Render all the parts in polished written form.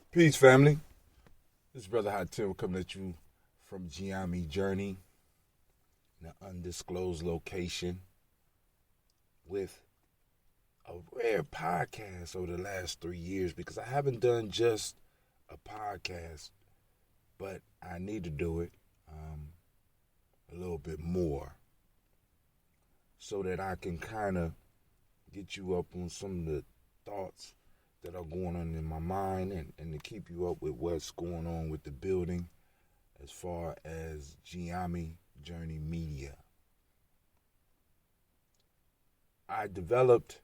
Peace, family. This is Brother Hot Tim coming at you from Gye-Nyame Journey in an undisclosed location with a rare podcast over the last 3 years because I haven't done just a podcast, but I need to do it a little bit more so that I can kind of get you up on some of the thoughts that are going on in my mind and to keep you up with what's going on with the building as far as Gye-Nyame Journey Media. I developed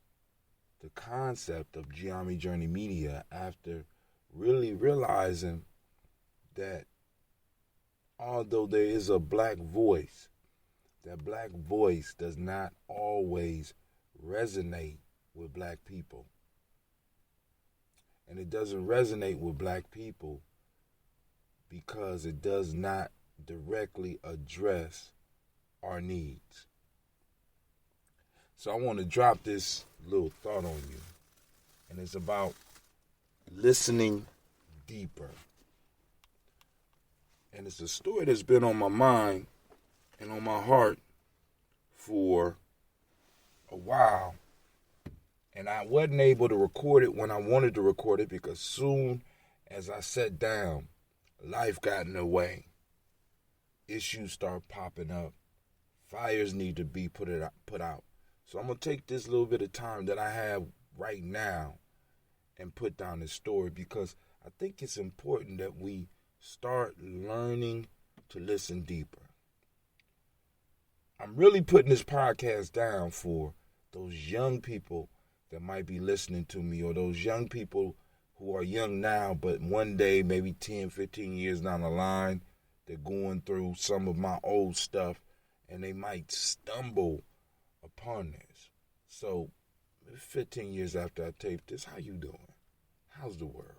the concept of Gye-Nyame Journey Media after really realizing that although there is a black voice, that black voice does not always resonate with black people. And it doesn't resonate with black people because it does not directly address our needs. So I want to drop this little thought on you. And it's about listening deeper. And it's a story that's been on my mind and on my heart for a while. And I wasn't able to record it when I wanted to record it because soon as I sat down, life got in the way. Issues start popping up. Fires need to be put out. So I'm going to take this little bit of time that I have right now and put down this story because I think it's important that we start learning to listen deeper. I'm really putting this podcast down for those young people that might be listening to me, or those young people who are young now, but one day, maybe 10, 15 years down the line, they're going through some of my old stuff, and they might stumble upon this. So, 15 years after I taped this, how you doing? How's the world?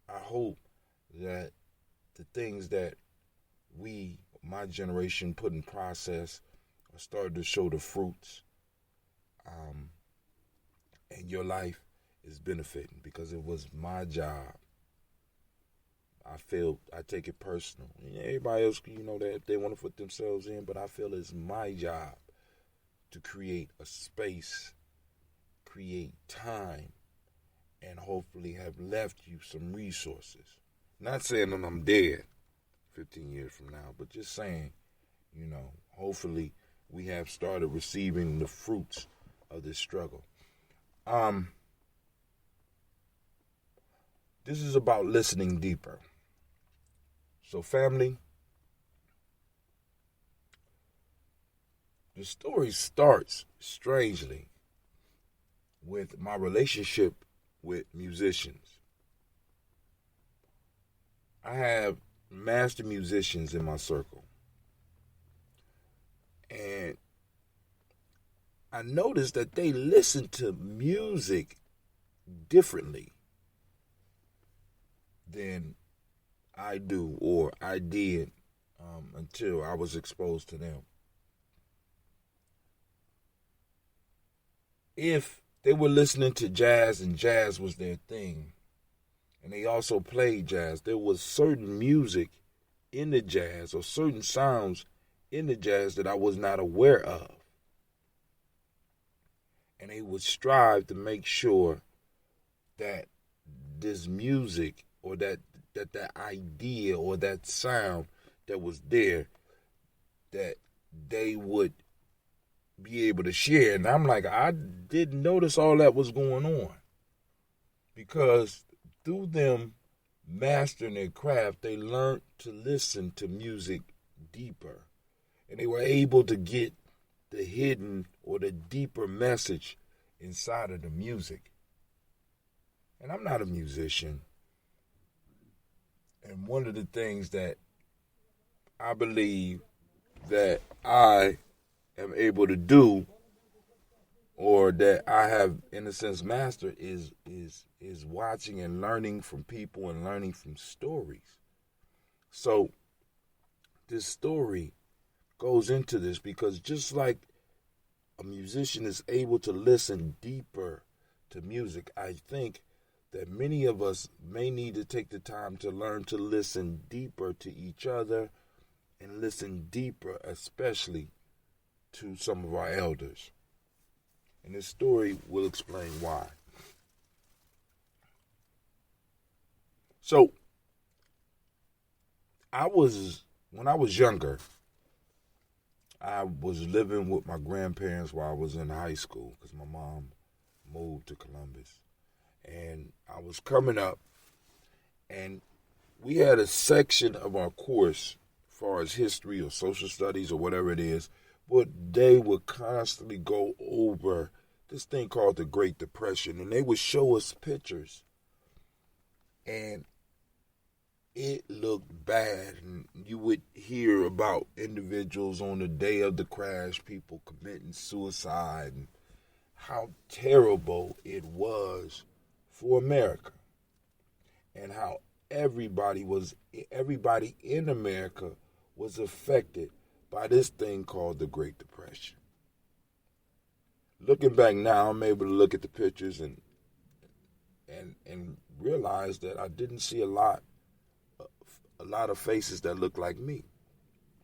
I hope that the things that we, my generation, put in process are starting to show the fruits. And your life is benefiting because it was my job. I take it personal. Everybody else, that they want to put themselves in, but I feel it's my job to create a space, create time, and hopefully have left you some resources. Not saying that I'm dead 15 years from now, but just saying, hopefully we have started receiving the fruits of this struggle. This is about listening deeper. So, family, the story starts strangely with my relationship with musicians. I have master musicians in my circle. And I noticed that they listen to music differently than I do or I did until I was exposed to them. If they were listening to jazz and jazz was their thing, and they also played jazz, there was certain music in the jazz or certain sounds in the jazz that I was not aware of. And they would strive to make sure that this music or that idea or that sound that was there, that they would be able to share. And I'm like, I didn't notice all that was going on. Because through them mastering their craft, they learned to listen to music deeper. And they were able to get the hidden or the deeper message inside of the music. And I'm not a musician. And one of the things that I believe that I am able to do, or that I have, in a sense, mastered, is watching and learning from people and learning from stories. So this story goes into this because just like a musician is able to listen deeper to music, I think that many of us may need to take the time to learn to listen deeper to each other and listen deeper, especially to some of our elders. And this story will explain why. So, when I was younger, I was living with my grandparents while I was in high school because my mom moved to Columbus. And I was coming up, and we had a section of our course, as far as history or social studies or whatever it is, but they would constantly go over this thing called the Great Depression, and they would show us pictures, and it looked bad. And you would hear about individuals on the day of the crash, people committing suicide, and how terrible it was for America, and how everybody in America was affected by this thing called the Great Depression. Looking back now, I'm able to look at the pictures and realize that I didn't see a lot of faces that looked like me.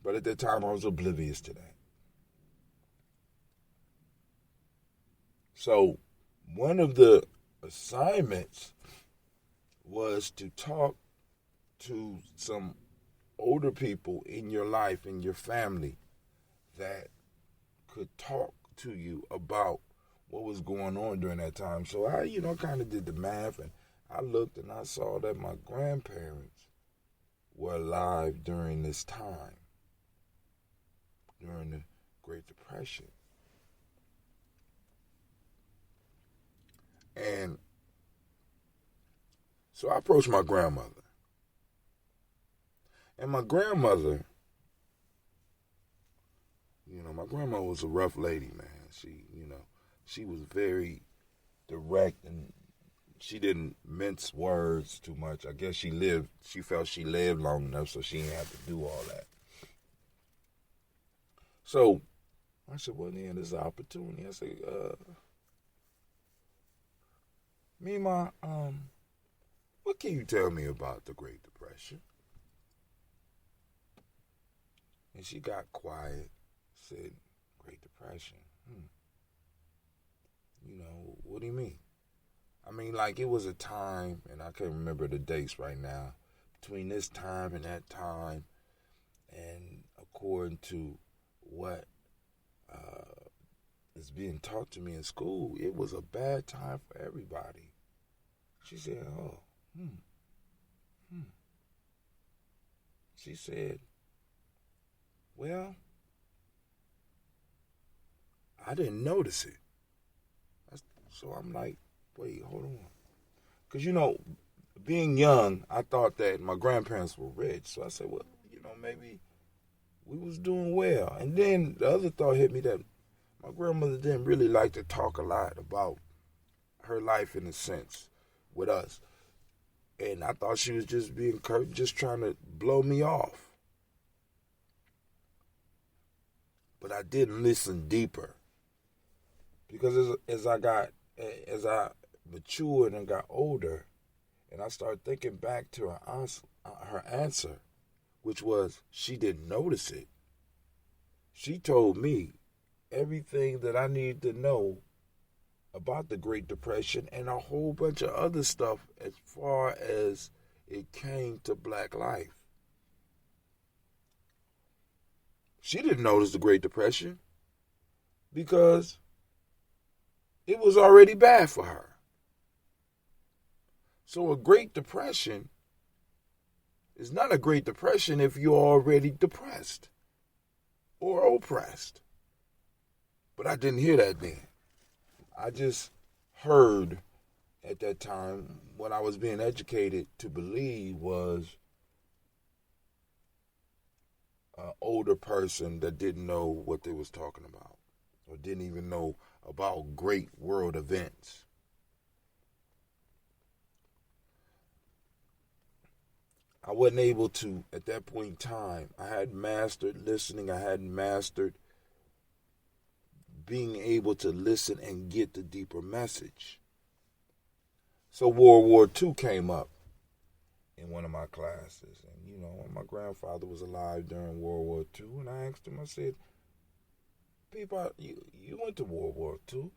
But at that time, I was oblivious to that. So one of the assignments was to talk to some older people in your life, in your family, that could talk to you about what was going on during that time. So I, kind of did the math, and I looked and I saw that my grandparents were alive during this time, during the Great Depression. And so I approached my grandmother. And my grandmother, my grandma was a rough lady, man. She was very direct, and she didn't mince words too much. I guess she felt she lived long enough, so she didn't have to do all that. So I said, well, then there's an opportunity. I said, Mima, what can you tell me about the Great Depression? And she got quiet, said, Great Depression? What do you mean? I mean, like, it was a time, and I can't remember the dates right now, between this time and that time, and according to what is being taught to me in school, it was a bad time for everybody. She said, She said, well, I didn't notice it. So I'm like, wait, hold on. Because, being young, I thought that my grandparents were rich. So I said, well, maybe we was doing well. And then the other thought hit me that my grandmother didn't really like to talk a lot about her life, in a sense, with us. And I thought she was just being curt, just trying to blow me off. But I didn't listen deeper. Because as I matured and got older, and I started thinking back to her answer, which was she didn't notice it. She told me everything that I needed to know about the Great Depression and a whole bunch of other stuff as far as it came to black life. She didn't notice the Great Depression because it was already bad for her. So a Great Depression is not a Great Depression if you're already depressed or oppressed. But I didn't hear that then. I just heard at that time what I was being educated to believe was an older person that didn't know what they was talking about or didn't even know about great world events. I wasn't able to, at that point in time, I hadn't mastered listening. I hadn't mastered being able to listen and get the deeper message. So World War II came up in one of my classes. And, you know, my grandfather was alive during World War II. And I asked him, I said, people, you went to World War II.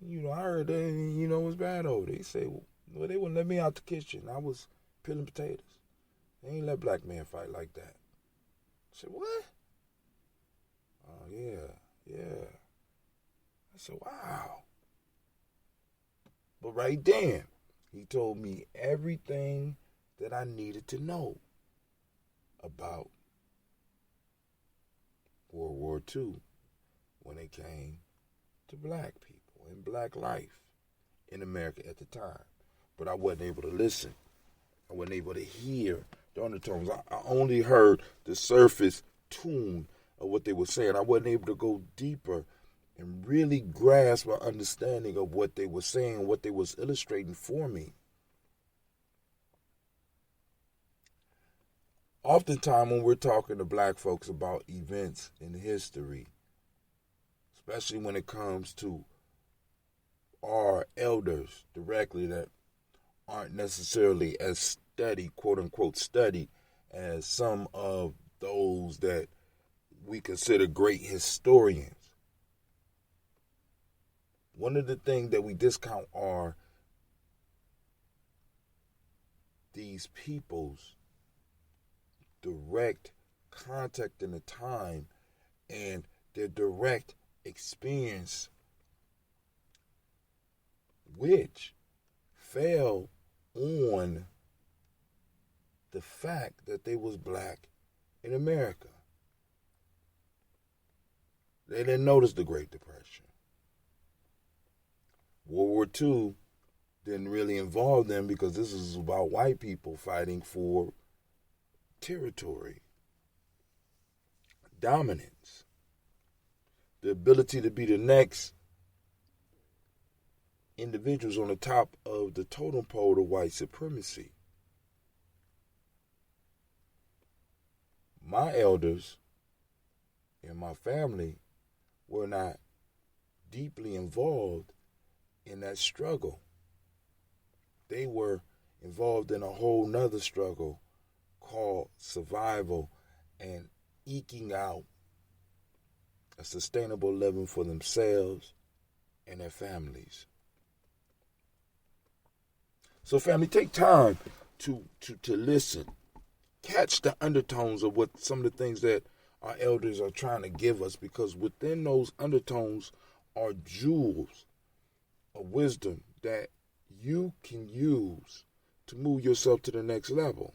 You know, I heard that, you know, it was bad over there. He said, well, they wouldn't let me out the kitchen. I was peeling potatoes. They ain't let black men fight like that. I said, what? Oh, yeah. I said, wow. But right then, he told me everything that I needed to know about World War II when it came to black people and black life in America at the time. But I wasn't able to listen. I wasn't able to hear the undertones. I only heard the surface tune of what they were saying. I wasn't able to go deeper and really grasp an understanding of what they were saying, what they was illustrating for me. Oftentimes when we're talking to black folks about events in history, especially when it comes to our elders directly that aren't necessarily as studied, quote unquote studied, as some of those that we consider great historians. One of the things that we discount are these people's direct contact in the time and their direct experience, which fell on the fact that they was black in America. They didn't notice the Great Depression. World War II didn't really involve them because this is about white people fighting for territory, dominance, the ability to be the next individuals on the top of the totem pole of white supremacy. My elders and my family were not deeply involved in that struggle. They were involved in a whole nother struggle called survival and eking out a sustainable living for themselves and their families. So family, take time to listen. Catch the undertones of what some of the things that our elders are trying to give us, because within those undertones are jewels of wisdom that you can use to move yourself to the next level.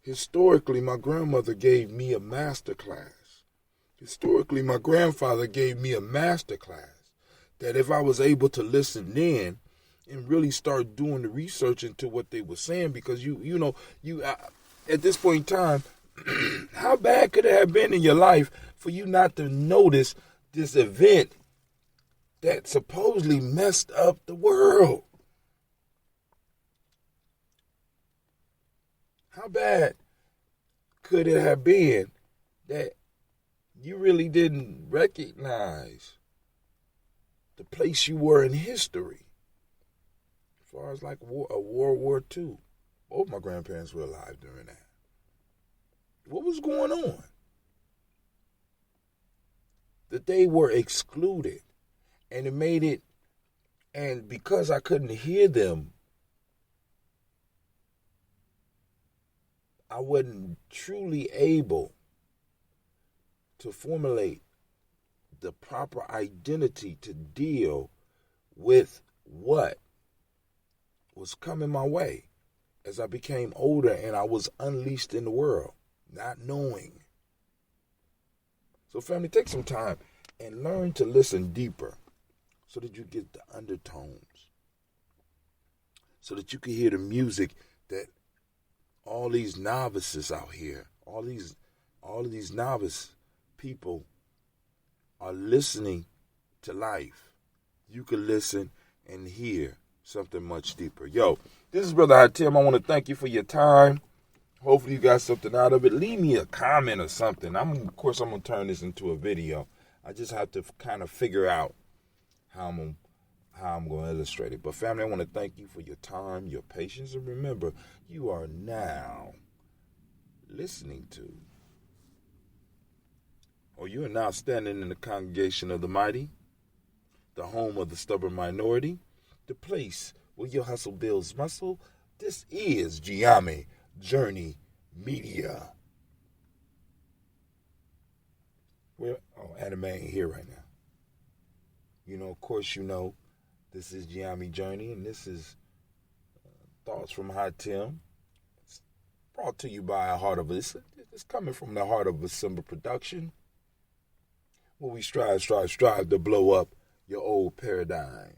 Historically, my grandmother gave me a master class. Historically, my grandfather gave me a master class that if I was able to listen then and really start doing the research into what they were saying, because you at this point in time, how bad could it have been in your life for you not to notice this event that supposedly messed up the world? How bad could it have been that you really didn't recognize the place you were in history? As far as like a World War II. Both my grandparents were alive during that. What was going on? That they were excluded. And it made it, and because I couldn't hear them, I wasn't truly able to formulate the proper identity to deal with what was coming my way as I became older and I was unleashed in the world, not knowing. So family, take some time and learn to listen deeper so that you get the undertones, so that you can hear the music that all these novices out here, all of these novice people are listening to life. You can listen and hear something much deeper. Yo, this is Brother Hatim. I want to thank you for your time. Hopefully you got something out of it. Leave me a comment or something. Of course, I'm going to turn this into a video. I just have to kind of figure out how how I'm going to illustrate it. But family, I want to thank you for your time, your patience, and remember, you are now listening to, or you are now standing in the congregation of the mighty, the home of the stubborn minority, the place where your hustle builds muscle. This is Gye-Nyame Journey Media. Anime ain't here right now. You know, of course, you know, this is Gye-Nyame Journey, and this is Thoughts from Hot Tim. It's brought to you by it's coming from the heart of a Simba production, where we strive to blow up your old paradigms.